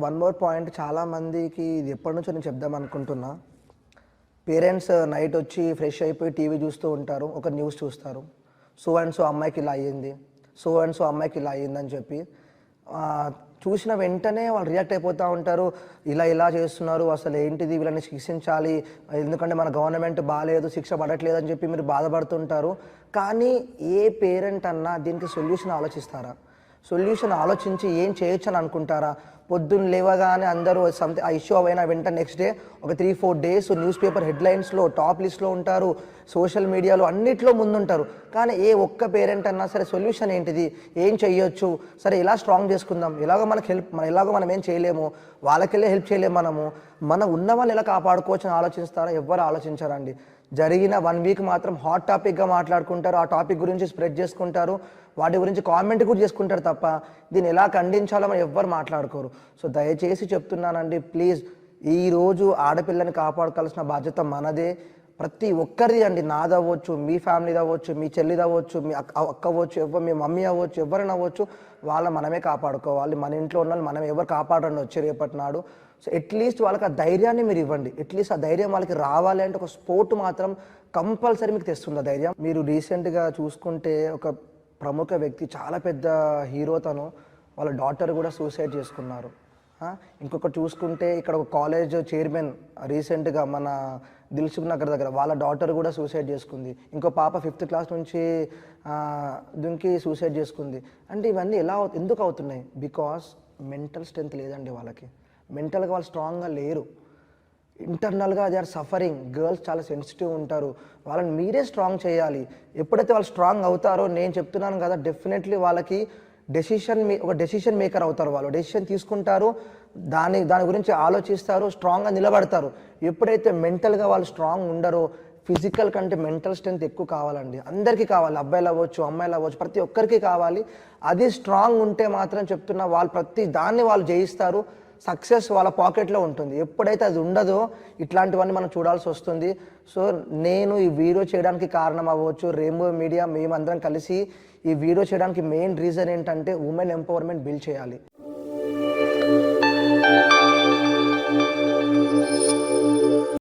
One more point, చాలామందికి ఇది ఎప్పటి నుంచో నేను చెప్దాం అనుకుంటున్నా. పేరెంట్స్ నైట్ వచ్చి ఫ్రెష్ అయిపోయి టీవీ చూస్తూ ఉంటారు, ఒక న్యూస్ చూస్తారు. సో అండ్ సో అమ్మాయికి ఇలా అయ్యింది, సో అండ్ సో అమ్మాయికి ఇలా అయ్యిందని చెప్పి చూసిన వెంటనే వాళ్ళు రియాక్ట్ అయిపోతూ ఉంటారు. ఇలా ఇలా చేస్తున్నారు, అసలు ఏంటిది, వీళ్ళని శిక్షించాలి, ఎందుకంటే మన గవర్నమెంట్ బాగాలేదు, శిక్ష పడట్లేదు అని చెప్పి మీరు బాధపడుతుంటారు. కానీ ఏ పేరెంట్ అన్నా దీనికి సొల్యూషన్ ఆలోచిస్తారా? సొల్యూషన్ ఆలోచించి ఏం చేయొచ్చు అని అనుకుంటారా? పొద్దున్న లేవగానే అందరూ ఆ ఇష్యూ అయినా వెంటనే నెక్స్ట్ డే ఒక 3-4 డేస్ న్యూస్ పేపర్ హెడ్లైన్స్లో టాప్ లిస్ట్లో ఉంటారు, సోషల్ మీడియాలో అన్నిట్లో ముందుంటారు. కానీ ఏ ఒక్క పేరెంట్ అన్నా సరే సొల్యూషన్ ఏంటిది, ఏం చెయ్యొచ్చు, సరే ఎలా స్ట్రాంగ్ చేసుకుందాం, ఎలాగో మనకు ఎలాగో మనం ఏం చేయలేము, వాళ్ళకెళ్ళే హెల్ప్ చేయలేము, మన ఉన్న వాళ్ళు ఎలా కాపాడుకోవచ్చు అని ఆలోచిస్తారా? ఎవ్వరు ఆలోచించారండి. జరిగిన 1 వీక్ మాత్రం హాట్ టాపిక్గా మాట్లాడుకుంటారు, ఆ టాపిక్ గురించి స్ప్రెడ్ చేసుకుంటారు, వాటి గురించి కామెంట్ కూడా చేసుకుంటారు తప్ప దీన్ని ఎలా ఖండించాలో మనం ఎవ్వరు మాట్లాడుకోరు. సో దయచేసి చెప్తున్నానండి, ప్లీజ్, ఈరోజు ఆడపిల్లని కాపాడుకోవాల్సిన బాధ్యత మనదే, ప్రతి ఒక్కరిది అండి. నాది అవ్వచ్చు, మీ ఫ్యామిలీది అవ్వచ్చు, మీ చెల్లిది అవ్వచ్చు, మీ అక్క అవ్వచ్చు, మీ మమ్మీ అవ్వచ్చు, ఎవరైనా అవ్వచ్చు, మనమే కాపాడుకోవాలి. మన ఇంట్లో ఉన్న మనం ఎవరు కాపాడండి వచ్చే రేపటి నాడు. సో అట్లీస్ట్ వాళ్ళకి ఆ ధైర్యాన్ని మీరు ఇవ్వండి. అట్లీస్ట్ ఆ ధైర్యం వాళ్ళకి రావాలి అంటే ఒక స్పోర్ట్ మాత్రం కంపల్సరీ మీకు తెస్తుంది ఆ ధైర్యం. మీరు రీసెంట్గా చూసుకుంటే ఒక ప్రముఖ వ్యక్తి, చాలా పెద్ద హీరో, తను వాళ్ళ డాటర్ కూడా సూసైడ్ చేసుకున్నారు. ఇంకొకటి చూసుకుంటే ఇక్కడ ఒక కాలేజ్ చైర్మన్ రీసెంట్గా మన దిల్సుఖ్ నగర్ దగ్గర వాళ్ళ డాటర్ కూడా సూసైడ్ చేసుకుంది. ఇంకో పాప 5th క్లాస్ నుంచి దుంకి సూసైడ్ చేసుకుంది. అంటే ఇవన్నీ ఎందుకు అవుతున్నాయి? బికాస్ మెంటల్ స్ట్రెంత్ లేదండి వాళ్ళకి, మెంటల్గా వాళ్ళు స్ట్రాంగ్గా లేరు, ఇంటర్నల్గా దే ఆర్ సఫరింగ్. గర్ల్స్ చాలా సెన్సిటివ్ ఉంటారు, వాళ్ళని మీరే స్ట్రాంగ్ చేయాలి. ఎప్పుడైతే వాళ్ళు స్ట్రాంగ్ అవుతారో, నేను చెప్తున్నాను కదా, డెఫినెట్లీ వాళ్ళకి ఒక డెసిషన్ మేకర్ అవుతారు. వాళ్ళు డెసిషన్ తీసుకుంటారు, దాని గురించి ఆలోచిస్తారు, స్ట్రాంగ్గా నిలబడతారు. ఎప్పుడైతే మెంటల్గా వాళ్ళు స్ట్రాంగ్ ఉండరో, ఫిజికల్ కంటే మెంటల్ స్ట్రెంత్ ఎక్కువ కావాలండి, అందరికీ కావాలి, అబ్బాయిలు అవ్వచ్చు, అమ్మాయిలు అవ్వచ్చు, ప్రతి ఒక్కరికి కావాలి. అది స్ట్రాంగ్ ఉంటే మాత్రం చెప్తున్నా, వాళ్ళు ప్రతి దాన్ని వాళ్ళు జయిస్తారు, సక్సెస్ వాళ్ళ పాకెట్లో ఉంటుంది. ఎప్పుడైతే అది ఉండదో ఇట్లాంటివన్నీ మనం చూడాల్సి వస్తుంది. సో నేను ఈ వీడియో చేయడానికి కారణం అవ్వచ్చు, రెయిన్బో మీడియా, మేమందరం కలిసి ఈ వీడియో చేయడానికి మెయిన్ రీజన్ ఏంటంటే ఉమెన్ ఎంపవర్మెంట్ బిల్డ్ చేయాలి.